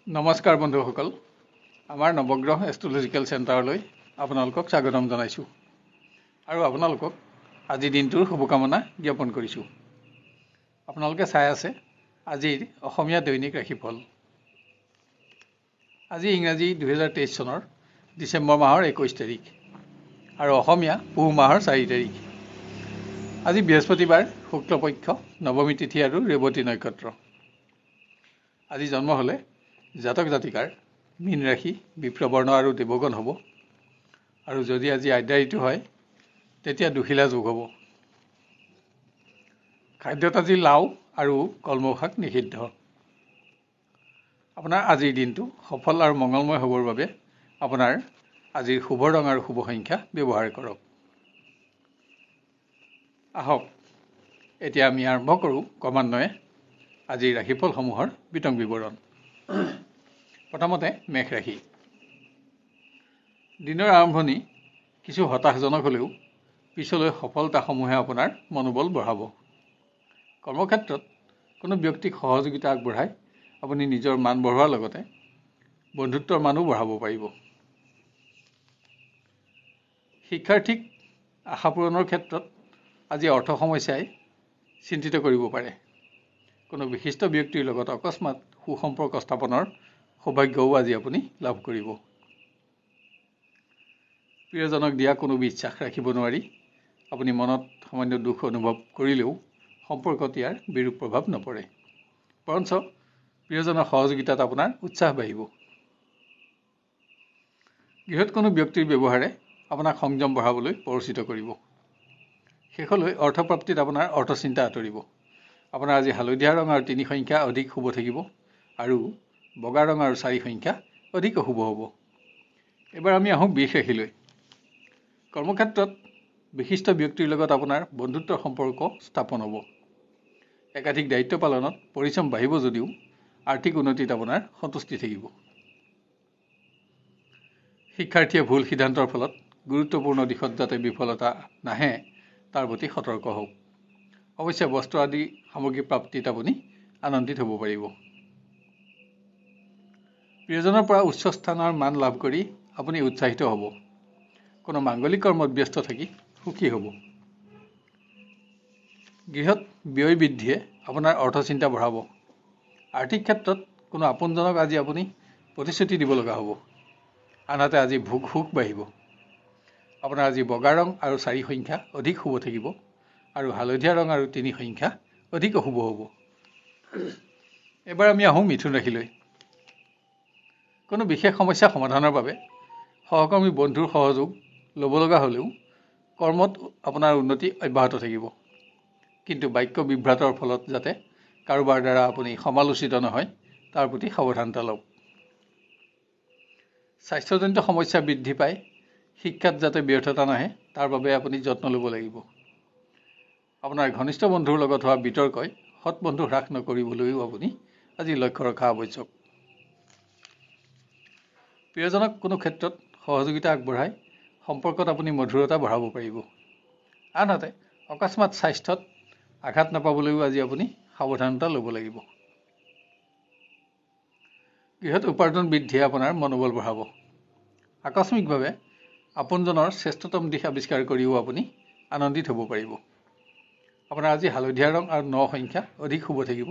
নমস্কাৰ বন্ধুসকল, আমাৰ নৱগ্ৰহ এষ্ট্ৰলজিকেল চেণ্টাৰলৈ আপোনালোকক স্বাগতম জনাইছোঁ আৰু আপোনালোকক আজি দিনটোৰ শুভকামনা জ্ঞাপন কৰিছোঁ। আপোনালোকে চাই আছে আজিৰ অসমীয়া দৈনিক ৰাশিফল। আজি ইংৰাজী 2023 চনৰ ডিচেম্বৰ মাহৰ 21 তাৰিখ আৰু অসমীয়া পুহ মাহৰ 4 তাৰিখ। আজি বৃহস্পতিবাৰ, শুক্লপক্ষ, নৱমী তিথি আৰু ৰেৱতী নক্ষত্ৰ। আজি জন্ম হ'লে জাতক জাতিকাৰ মীন ৰাশি, বিপ্ৰবৰ্ণ আৰু দেৱগণ হ'ব আৰু যদি আজি আদ্যা ঋতু হয় তেতিয়া দুখিলা যোগ হ'ব। খাদ্যত আজি লাও আৰু কলমৌ শাক নিষিদ্ধ। আপোনাৰ আজিৰ দিনটো সফল আৰু মংগলময় হ'বৰ বাবে আপোনাৰ আজিৰ শুভ ৰং আৰু শুভ সংখ্যা ব্যৱহাৰ কৰক। আহক এতিয়া আমি আৰম্ভ কৰোঁ ক্ৰমান্বয়ে আজিৰ ৰাশিফলসমূহৰ বিতং বিৱৰণ। প্ৰথমতে মেষ ৰাশি। দিনৰ আৰম্ভণি কিছু হতাশজনক হ'লেও পিছলৈ সফলতাসমূহে আপোনাৰ মনোবল বঢ়াব। কৰ্মক্ষেত্ৰত কোনো ব্যক্তিক সহযোগিতা আগবঢ়াই আপুনি নিজৰ মান বঢ়োৱাৰ লগতে বন্ধুত্বৰ মানো বঢ়াব পাৰিব। শিক্ষাৰ্থীক আশা পূৰণৰ ক্ষেত্ৰত আজি অৰ্থ সমস্যাই চিন্তিত কৰিব পাৰে। কোনো বিশিষ্ট ব্যক্তিৰ লগত অকস্মাত সুসম্পৰ্ক স্থাপনৰ সৌভাগ্যও আজি আপুনি লাভ কৰিব। প্ৰিয়জনক দিয়া কোনো বিশ্বাস ৰাখিব নোৱাৰি আপুনি মনত সামান্য দুখ অনুভৱ কৰিলেও সম্পৰ্কত ইয়াৰ বিৰূপ প্ৰভাৱ নপৰে, বৰঞ্চ প্ৰিয়জনৰ সহযোগিতাত আপোনাৰ উৎসাহ বাঢ়িব। গৃহত কোনো ব্যক্তিৰ ব্যৱহাৰে আপোনাক সংযম বঢ়াবলৈ প্ৰৰোচিত কৰিব। শেষলৈ অৰ্থপ্ৰাপ্তিত আপোনাৰ অৰ্থচিন্তা আঁতৰিব। আপোনাৰ আজি হালধীয়া ৰং আৰু 3 সংখ্যা অধিক শুভ থাকিব আৰু বগা ৰং আৰু 4 সংখ্যা অধিক অশুভ হ'ব। এবাৰ আমি আহোঁ বৃষ ৰাশিলৈ। কৰ্মক্ষেত্ৰত বিশিষ্ট ব্যক্তিৰ লগত আপোনাৰ বন্ধুত্বৰ সম্পৰ্ক স্থাপন হ'ব। একাধিক দায়িত্ব পালনত পৰিশ্ৰম বাঢ়িব যদিও আৰ্থিক উন্নতিত আপোনাৰ সন্তুষ্টি থাকিব। শিক্ষাৰ্থীয়ে ভুল সিদ্ধান্তৰ ফলত গুৰুত্বপূৰ্ণ দিশত যাতে বিফলতা নাহে তাৰ প্ৰতি সতৰ্ক হওক। অৱশ্যে বস্ত্ৰ আদি সামগ্ৰী প্ৰাপ্তিত আপুনি আনন্দিত হ'ব পাৰিব। প্ৰিয়জনৰ পৰা উচ্চ স্থানৰ মান লাভ কৰি আপুনি উৎসাহিত হ'ব। কোনো মাংগলিক কৰ্মত ব্যস্ত থাকি সুখী হ'ব। গৃহত ব্যয় বৃদ্ধিয়ে আপোনাৰ অৰ্থচিন্তা বঢ়াব। আৰ্থিক ক্ষেত্ৰত কোনো আপোনজনক আজি আপুনি প্ৰতিশ্ৰুতি দিব লগা হ'ব। আনহাতে আজি ভোগ সুখ বাঢ়িব। আপোনাৰ আজি বগা ৰং আৰু 4 সংখ্যা অধিক শুভ থাকিব আৰু হালধীয়া ৰং আৰু 3 সংখ্যা অধিক অশুভ হ'ব। এবাৰ আমি আহোঁ মিথুন ৰাশিলৈ। কোনো বিশেষ সমস্যা সমাধানৰ বাবে সহকৰ্মী বন্ধুৰ সহযোগ ল'ব লগা হ'লেও কৰ্মত আপোনাৰ উন্নতি অব্যাহত থাকিব। কিন্তু বাক্য বিভ্ৰাটৰ ফলত যাতে কাৰোবাৰ দ্বাৰা আপুনি সমালোচিত নহয় তাৰ প্ৰতি সাৱধানতা লওক। স্বাস্থ্যজনিত সমস্যা বৃদ্ধি পায়, শিক্ষাত যাতে ব্যৰ্থতা নাহে তাৰ বাবে আপুনি যত্ন ল'ব লাগিব। আপোনাৰ ঘনিষ্ঠ বন্ধুৰ লগত হোৱা বিতৰ্কই সৎ বন্ধু হ্ৰাস নকৰিবলৈও আপুনি আজি লক্ষ্য ৰখা আৱশ্যক। প্ৰিয়জনক কোনো ক্ষেত্ৰত সহযোগিতা আগবঢ়াই সম্পৰ্কত আপুনি মধুৰতা বঢ়াব পাৰিব। আনহাতে অকস্মাত স্বাস্থ্যত আঘাত নাপাবলৈও আজি আপুনি সাৱধানতা ল'ব লাগিব। গৃহত উপাৰ্জন বৃদ্ধিয়ে আপোনাৰ মনোবল বঢ়াব। আকস্মিকভাৱে আপোনজনৰ শ্ৰেষ্ঠতম দিশ আৱিষ্কাৰ কৰিও আপুনি আনন্দিত হ'ব পাৰিব। আপোনাৰ আজি হালধীয়া ৰং আৰু 9 সংখ্যা অধিক শুভ থাকিব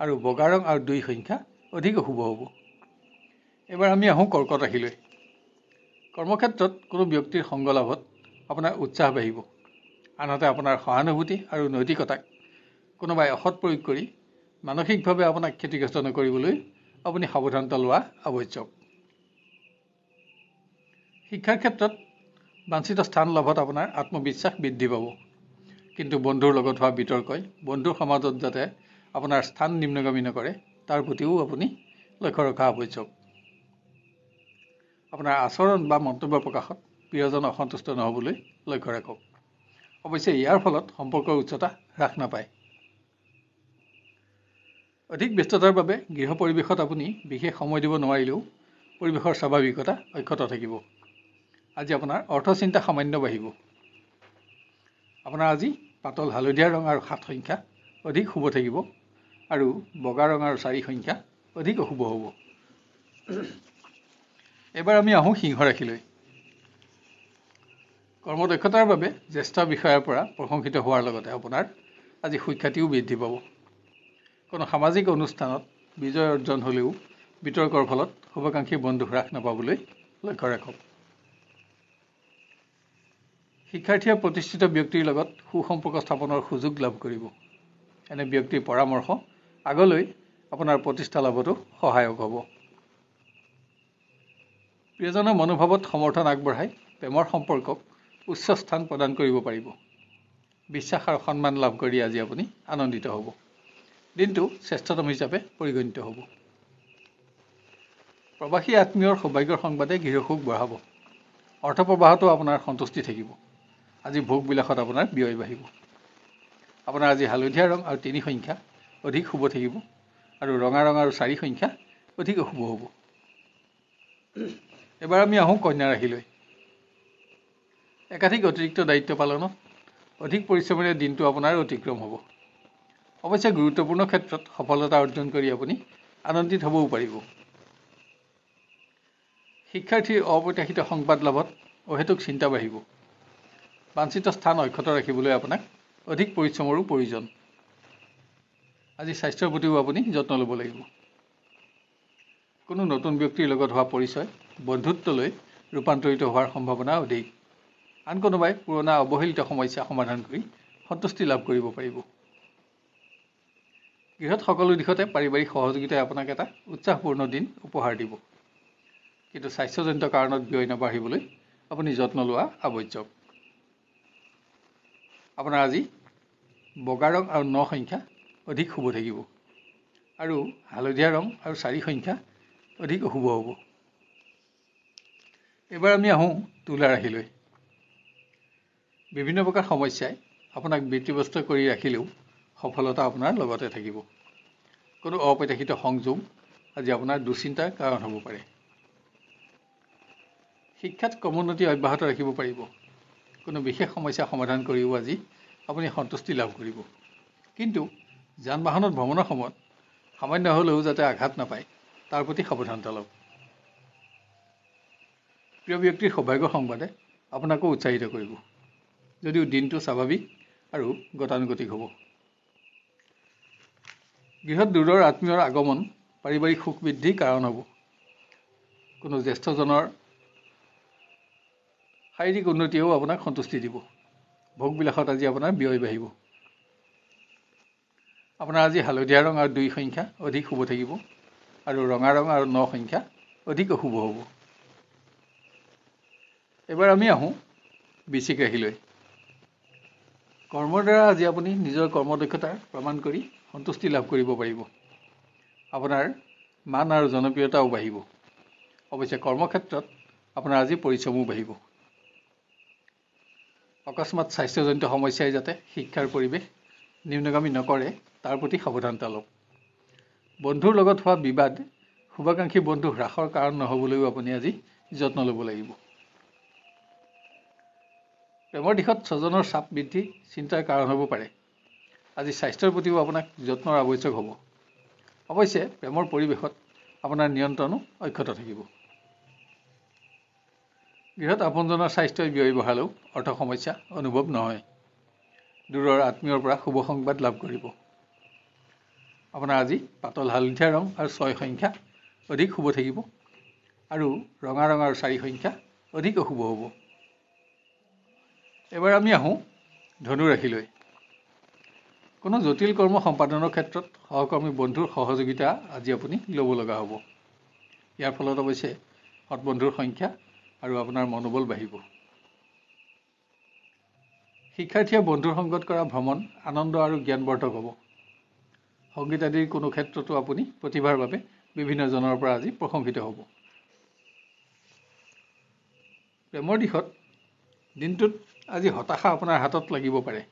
আৰু বগা ৰং আৰু 2 সংখ্যা অধিক অশুভ হ'ব। এবাৰ আমি আহোঁ কৰ্কট ৰাশিলৈ। কৰ্মক্ষেত্ৰত কোনো ব্যক্তিৰ সংগ লাভত আপোনাৰ উৎসাহ বাঢ়িব। আনহাতে আপোনাৰ সহানুভূতি আৰু নৈতিকতাক কোনোবাই অসৎ প্ৰয়োগ কৰি মানসিকভাৱে আপোনাক ক্ষতিগ্ৰস্ত নকৰিবলৈ আপুনি সাৱধানতা লোৱা আৱশ্যক। শিক্ষাৰ ক্ষেত্ৰত বাঞ্ছিত স্থান লাভত আপোনাৰ আত্মবিশ্বাস বৃদ্ধি পাব। কিন্তু বন্ধুৰ লগত হোৱা বিতৰ্কই বন্ধুৰ সমাজত যাতে আপোনাৰ স্থান নিম্নগামী নকৰে তাৰ প্ৰতিও আপুনি লক্ষ্য ৰখা আৱশ্যক। আপোনাৰ আচৰণ বা মন্তব্য প্ৰকাশত প্ৰিয়জন অসন্তুষ্ট নহ'বলৈ লক্ষ্য ৰাখক। অৱশ্যে ইয়াৰ ফলত সম্পৰ্কৰ উচ্চতা হ্ৰাস নাপায়। অধিক ব্যস্ততাৰ বাবে গৃহ পৰিৱেশত আপুনি বিশেষ সময় দিব নোৱাৰিলেও পৰিৱেশৰ স্বাভাৱিকতা অক্ষত থাকিব। আজি আপোনাৰ অৰ্থচিন্তা সামান্য বাঢ়িব। আপোনাৰ আজি পাতল হালধীয়া ৰং আৰু 7 সংখ্যা অধিক শুভ থাকিব আৰু বগা ৰং আৰু 4 সংখ্যা অধিক অশুভ হ'ব। এবাৰ আমি আহোঁ সিংহ ৰাশিলৈ। কৰ্মদক্ষতাৰ বাবে জ্যেষ্ঠ বিষয়াৰ পৰা প্ৰশংসিত হোৱাৰ লগতে আপোনাৰ আজি সুখ্যাতিও বৃদ্ধি পাব। কোনো সামাজিক অনুষ্ঠানত বিজয় অৰ্জন হ'লেও বিতৰ্কৰ ফলত শুভাকাংক্ষী বন্ধু হ্ৰাস নাপাবলৈ লক্ষ্য ৰাখক। শিক্ষাৰ্থীয়ে প্ৰতিষ্ঠিত ব্যক্তিৰ লগত সুসম্পৰ্ক স্থাপনৰ সুযোগ লাভ কৰিব। এনে ব্যক্তিৰ পৰামৰ্শ আগলৈ আপোনাৰ প্ৰতিষ্ঠা লাভতো সহায়ক হ'ব। প্ৰিয়জনৰ মনোভাৱত সমৰ্থন আগবঢ়াই প্ৰেমৰ সম্পৰ্কক উচ্চ স্থান প্ৰদান কৰিব পাৰিব। বিশ্বাস আৰু সন্মান লাভ কৰি আজি আপুনি আনন্দিত হ'ব। দিনটো শ্ৰেষ্ঠতম হিচাপে পৰিগণিত হ'ব। প্ৰবাসী আত্মীয়ৰ সৌভাগ্যৰ সংবাদে গৃহসুখ বঢ়াব। অৰ্থপ্ৰবাহতো আপোনাৰ সন্তুষ্টি থাকিব। আজি ভোগবিলাসত আপোনাৰ ব্যয় বাঢ়িব। আপোনাৰ আজি হালধীয়া ৰং আৰু 3 সংখ্যা অধিক শুভ থাকিব আৰু ৰঙা ৰং আৰু 4 সংখ্যা অধিক অশুভ হ'ব। এবাৰ আমি আহোঁ কন্যা ৰাশিলৈ। একাধিক অতিৰিক্ত দায়িত্ব পালনত অধিক পৰিশ্ৰমেৰে দিনটো আপোনাৰ অতিক্ৰম হ'ব। অৱশ্যে গুৰুত্বপূৰ্ণ ক্ষেত্ৰত সফলতা অৰ্জন কৰি আপুনি আনন্দিত হ'বও পাৰিব। শিক্ষাৰ্থীৰ অপ্ৰত্যাশিত সংবাদ লাভত অহেতুক চিন্তা বাঢ়িব। বাঞ্ছিত স্থান অক্ষত ৰাখিবলৈ আপোনাক অধিক পৰিশ্ৰমৰো প্ৰয়োজন। আজি স্বাস্থ্যৰ প্ৰতিও আপুনি যত্ন ল'ব লাগিব। কোনো নতুন ব্যক্তিৰ লগত হোৱা পৰিচয় বন্ধুত্বলৈ ৰূপান্তৰিত হোৱাৰ সম্ভাৱনা অধিক। আন কোনোবাই পুৰণা অৱহেলিত সমস্যা সমাধান কৰি সন্তুষ্টি লাভ কৰিব পাৰিব। গৃহত সকলো দিশতে পাৰিবাৰিক সহযোগিতাই আপোনাক এটা উৎসাহপূৰ্ণ দিন উপহাৰ দিব। কিন্তু স্বাস্থ্যজনিত কাৰণত ব্যয় নাবাঢ়িবলৈ আপুনি যত্ন লোৱা আৱশ্যক। আপোনাৰ আজি বগা ৰং আৰু 9 সংখ্যা অধিক শুভ থাকিব আৰু হালধীয়া ৰং আৰু 4 সংখ্যা অধিক অশুভ হ'ব। এবাৰ আমি আহোঁ তুলা ৰাশিলৈ। বিভিন্ন প্ৰকাৰ সমস্যাই আপোনাক ব্যতিব্যস্ত কৰি ৰাখিলেও সফলতা আপোনাৰ লগতে থাকিব। কোনো অপ্ৰত্যাশিত সংযোগ আজি আপোনাৰ দুশ্চিন্তাৰ কাৰণ হ'ব পাৰে। শিক্ষাত ক্ৰমোন্নতি অব্যাহত ৰাখিব পাৰিব। কোনো বিশেষ সমস্যা সমাধান কৰিও আজি আপুনি সন্তুষ্টি লাভ কৰিব। কিন্তু যান বাহনত ভ্ৰমণৰ সময়ত সামান্য হ'লেও যাতে আঘাত নাপায় তাৰ প্ৰতি সাৱধানতা লওক। প্ৰিয় ব্যক্তিৰ সৌভাগ্যৰ সংবাদে আপোনাকো উৎসাহিত কৰিব, যদিও দিনটো স্বাভাৱিক আৰু গতানুগতিক হ'ব। গৃহত দূৰৰ আত্মীয়ৰ আগমন পাৰিবাৰিক সুখ বৃদ্ধিৰ কাৰণ হ'ব। কোনো জ্যেষ্ঠজনৰ শাৰীৰিক উন্নতিয়েও আপোনাক সন্তুষ্টি দিব। ভোগবিলাসত আজি আপোনাৰ ব্যয় বাঢ়িব। আপোনাৰ আজি হালধীয়া ৰং আৰু 2 সংখ্যা অধিক শুভ থাকিব আৰু ৰঙা ৰং আৰু 9 সংখ্যা অধিক অশুভ হ'ব। এবাৰ আমি আহোঁ বৃশ্চিক ৰাশিলৈ। কৰ্মৰ দ্বাৰা আজি আপুনি নিজৰ কৰ্মদক্ষতাৰ প্ৰমাণ কৰি সন্তুষ্টি লাভ কৰিব পাৰিব। আপোনাৰ মান আৰু জনপ্ৰিয়তাও বাঢ়িব। অৱশ্যে কৰ্মক্ষেত্ৰত আপোনাৰ আজি পৰিশ্ৰমো বাঢ়িব। অকস্মাত স্বাস্থ্যজনিত সমস্যাই যাতে শিক্ষাৰ পৰিৱেশ নিম্নগামী নকৰে তাৰ প্ৰতি সাৱধানতা লওক। বন্ধুৰ লগত হোৱা বিবাদ শুভাকাংক্ষী বন্ধু হ্ৰাসৰ কাৰণ নহ'বলৈও আপুনি আজি যত্ন ল'ব লাগিব। প্ৰেমৰ দিশত স্বজনৰ চাপ বৃদ্ধি চিন্তাৰ কাৰণ হ'ব পাৰে। আজি স্বাস্থ্যৰ প্ৰতিও আপোনাক যত্নৰ আৱশ্যক হ'ব। অৱশ্যে প্ৰেমৰ পৰিৱেশত আপোনাৰ নিয়ন্ত্ৰণো অক্ষত থাকিব। গৃহত আপোনজনৰ স্বাস্থ্যই ব্যয় বঢ়ালেও অৰ্থ সমস্যা অনুভৱ নহয়। দূৰৰ আত্মীয়ৰ পৰা শুভ সংবাদ লাভ কৰিব। আপোনাৰ আজি পাতল হালধীয়া ৰং আৰু 6 সংখ্যা অধিক শুভ থাকিব আৰু ৰঙা ৰং আৰু 4 সংখ্যা অধিক অশুভ হ'ব। এবাৰ আমি আহোঁ ধনু ৰাশিলৈ। কোনো জটিল কৰ্ম সম্পাদনৰ ক্ষেত্ৰত সহকৰ্মী বন্ধুৰ সহযোগিতা আজি আপুনি ল'ব লগা হ'ব। ইয়াৰ ফলত অৱশ্যে সৎবন্ধুৰ সংখ্যা আৰু আপোনাৰ মনোবল বাঢ়িব। শিক্ষাৰ্থীয়ে বন্ধুৰ সংগত কৰা ভ্ৰমণ আনন্দ আৰু জ্ঞানবৰ্ধক হ'ব। সংগীত আদিৰ কোনো ক্ষেত্ৰতো আপুনি প্ৰতিভাৰ বাবে বিভিন্নজনৰ পৰা আজি প্ৰশংসিত হ'ব। প্ৰেমৰ দিশত দিনটোত আজি হতাশা আপোনাৰ হাতত লাগিব পাৰে।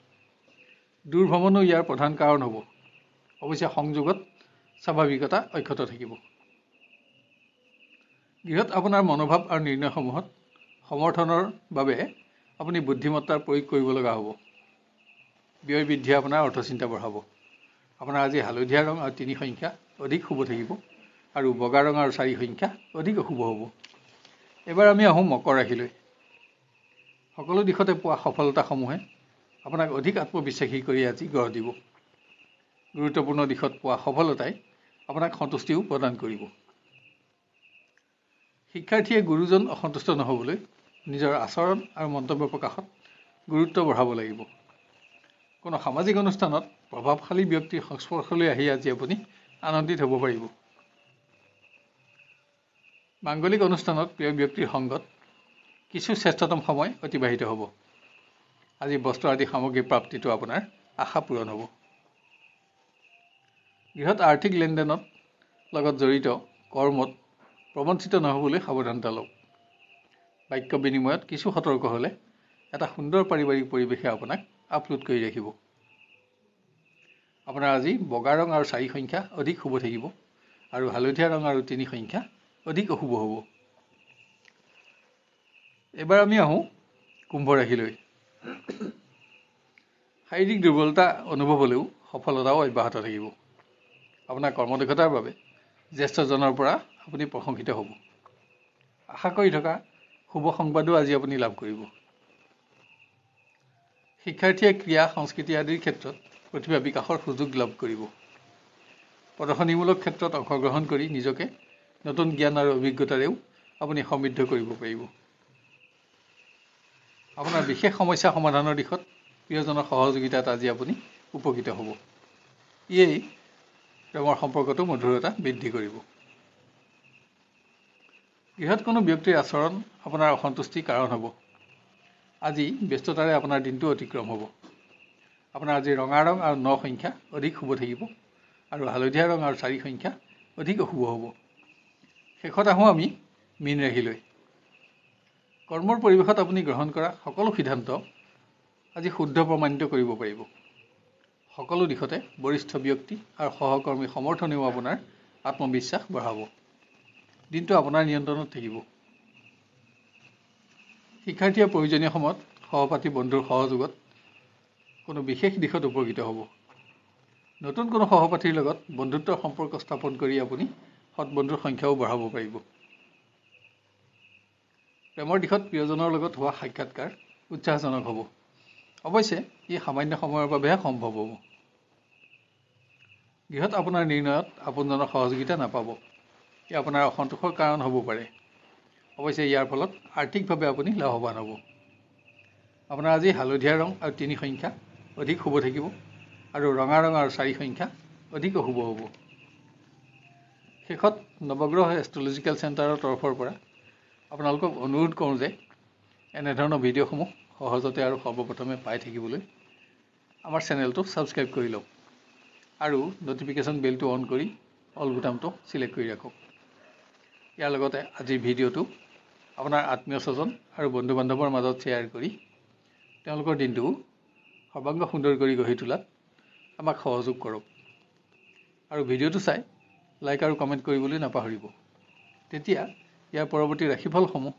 দূৰ ভ্ৰমণো ইয়াৰ প্ৰধান কাৰণ হ'ব। অৱশ্যে সংযোগত স্বাভাৱিকতা অক্ষত থাকিব। গৃহত আপোনাৰ মনোভাৱ আৰু নিৰ্ণয়সমূহত সমৰ্থনৰ বাবে আপুনি বুদ্ধিমত্তাৰ প্ৰয়োগ কৰিব লগা হ'ব। ব্যয় বৃদ্ধিয়ে আপোনাৰ অৰ্থচিন্তা বঢ়াব। আপোনাৰ আজি হালধীয়া ৰং আৰু 3 সংখ্যা অধিক শুভ থাকিব আৰু বগা ৰং আৰু 4 সংখ্যা অধিক অশুভ হ'ব। এবাৰ আমি আহোঁ মকৰ ৰাশিলৈ। সকলো দিশতে পোৱা সফলতাসমূহে আপোনাক অধিক আত্মবিশ্বাসী কৰি আজি গঢ় দিব। গুৰুত্বপূৰ্ণ দিশত পোৱা সফলতাই আপোনাক সন্তুষ্টিও প্ৰদান কৰিব। শিক্ষাৰ্থীয়ে গুৰুজন অসন্তুষ্ট নহ'বলৈ নিজৰ আচৰণ আৰু মন্তব্য প্ৰকাশত গুৰুত্ব বঢ়াব লাগিব। কোনো সামাজিক অনুষ্ঠানত প্ৰভাৱশালী ব্যক্তিৰ সংস্পৰ্শলৈ আহি আজি আপুনি আনন্দিত হ'ব পাৰিব। মাংগলিক অনুষ্ঠানত প্ৰিয় ব্যক্তিৰ সংগত কিছু শ্ৰেষ্ঠতম সময় অতিবাহিত হ'ব। আজি বস্ত্ৰ আদি সামগ্ৰী প্ৰাপ্তিটো আপোনাৰ আশা পূৰণ হ'ব। গৃহত আৰ্থিক লেনদেনত লগত জড়িত কৰ্মত প্ৰবঞ্চিত নহ'বলৈ সাৱধানতা লওক। বাক্য বিনিময়ত কিছু সতৰ্ক হ'লে এটা সুন্দৰ পাৰিবাৰিক পৰিৱেশে আপোনাক আপ্লুত কৰি ৰাখিব। আপোনাৰ আজি বগা ৰং আৰু 4 সংখ্যা অধিক শুভ থাকিব আৰু হালধীয়া ৰং আৰু 3 সংখ্যা অধিক অশুভ হ'ব। এবাৰ আমি আহোঁ কুম্ভ ৰাশিলৈ। শাৰীৰিক দুৰ্বলতা অনুভৱ হ'লেও সফলতাও অব্যাহত থাকিব। আপোনাৰ কৰ্মদক্ষতাৰ বাবে জ্যেষ্ঠজনৰ পৰা আপুনি প্ৰশংসিত হ'ব। আশা কৰি থকা শুভ সংবাদো আজি আপুনি লাভ কৰিব। শিক্ষাৰ্থীয়ে ক্ৰীড়া সংস্কৃতি আদিৰ ক্ষেত্ৰত প্ৰতিভা বিকাশৰ সুযোগ লাভ কৰিব। প্ৰদৰ্শনীমূলক ক্ষেত্ৰত অংশগ্ৰহণ কৰি নিজকে নতুন জ্ঞান আৰু অভিজ্ঞতাৰেও আপুনি সমৃদ্ধ কৰিব পাৰিব। আপোনাৰ বিশেষ সমস্যা সমাধানৰ দিশত প্ৰিয়জনৰ সহযোগিতাত আজি আপুনি উপকৃত হ'ব। ইয়েই প্ৰেমৰ সম্পৰ্কটো মধুৰতা বৃদ্ধি কৰিব। গৃহত কোনো ব্যক্তিৰ আচৰণ আপোনাৰ অসন্তুষ্টিৰ কাৰণ হ'ব। আজি ব্যস্ততাৰে আপোনাৰ দিনটো অতিক্ৰম হ'ব। আপোনাৰ আজি ৰঙা ৰং আৰু 9 সংখ্যা অধিক শুভ থাকিব আৰু হালধীয়া ৰং আৰু 4 সংখ্যা অধিক অশুভ হ'ব। শেষত আহোঁ আমি মীন ৰাশিলৈ। কৰ্মৰ পৰিৱেশত আপুনি গ্ৰহণ কৰা সকলো সিদ্ধান্ত আজি শুদ্ধ প্ৰমাণিত কৰিব পাৰিব। সকলো দিশতে বৰিষ্ঠ ব্যক্তি আৰু সহকৰ্মীৰ সমৰ্থনেও আপোনাৰ আত্মবিশ্বাস বঢ়াব। দিনটো আপোনাৰ নিয়ন্ত্ৰণত থাকিব। শিক্ষাৰ্থীয়ে প্ৰয়োজনীয় সময়ত সহপাঠী বন্ধুৰ সহযোগত কোনো বিশেষ দিশত উপকৃত হ'ব। নতুন কোনো সহপাঠীৰ লগত বন্ধুত্বৰ সম্পৰ্ক স্থাপন কৰি আপুনি সৎবন্ধুৰ সংখ্যাও বঢ়াব পাৰিব। প্ৰেমৰ দিশত প্ৰিয়জনৰ লগত হোৱা সাক্ষাৎকাৰ উৎসাহজনক হ'ব। অৱশ্যে ই সামান্য সময়ৰ বাবেহে সম্ভৱ হ'ব। গৃহত আপোনাৰ নিৰ্ণয়ত আপোনজনৰ সহযোগিতা নাপাব। ই আপোনাৰ অসন্তোষৰ কাৰণ হ'ব পাৰে। অৱশ্যে ইয়াৰ ফলত আৰ্থিকভাৱে আপুনি লাভৱান হ'ব। আপোনাৰ আজি হালধীয়া ৰং আৰু 3 সংখ্যা অধিক শুভ থাকিব আৰু ৰঙা ৰং আৰু 4 সংখ্যা অধিক অশুভ হ'ব। শেষত নৱগ্ৰহ এষ্ট্ৰলজিকেল চেণ্টাৰৰ তৰফৰ পৰা আপোনালোকক অনুৰোধ কৰোঁ যে এনেধৰণৰ ভিডিঅ'সমূহ সহজতে আৰু সৰ্বপ্ৰথমে পাই থাকিবলৈ আমাৰ চেনেলটো ছাবস্ক্ৰাইব কৰি লওক আৰু ন'টিফিকেশ্যন বেলটো অন কৰি অল বুটামটো ছিলেক্ট কৰি ৰাখক। ইয়াৰ লগতে আজিৰ ভিডিঅ'টো আপোনাৰ আত্মীয় স্বজন আৰু বন্ধু বান্ধৱৰ মাজত শ্বেয়াৰ কৰি তেওঁলোকৰ দিনটো সৰ্বাংগ সুন্দৰ কৰি গঢ়ি তোলাত আমাক সহযোগ কৰক আৰু ভিডিঅ'টো চাই লাইক আৰু কমেণ্ট কৰিবলৈ নাপাহৰিব। তেতিয়া ইয়াৰ পৰৱৰ্তী ৰাশিফলসমূহ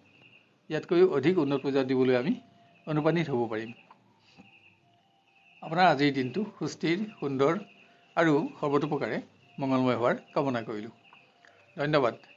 ইয়াতকৈও অধিক উন্নত পৰ্যায়ত দিবলৈ আমি অনুপ্ৰাণিত হ'ব পাৰিম। আপোনাৰ আজিৰ দিনটো সুস্থিৰ, সুন্দৰ আৰু সৰ্বতোপ্ৰকাৰে মংগলময় হোৱাৰ কামনা কৰিলোঁ। ধন্যবাদ।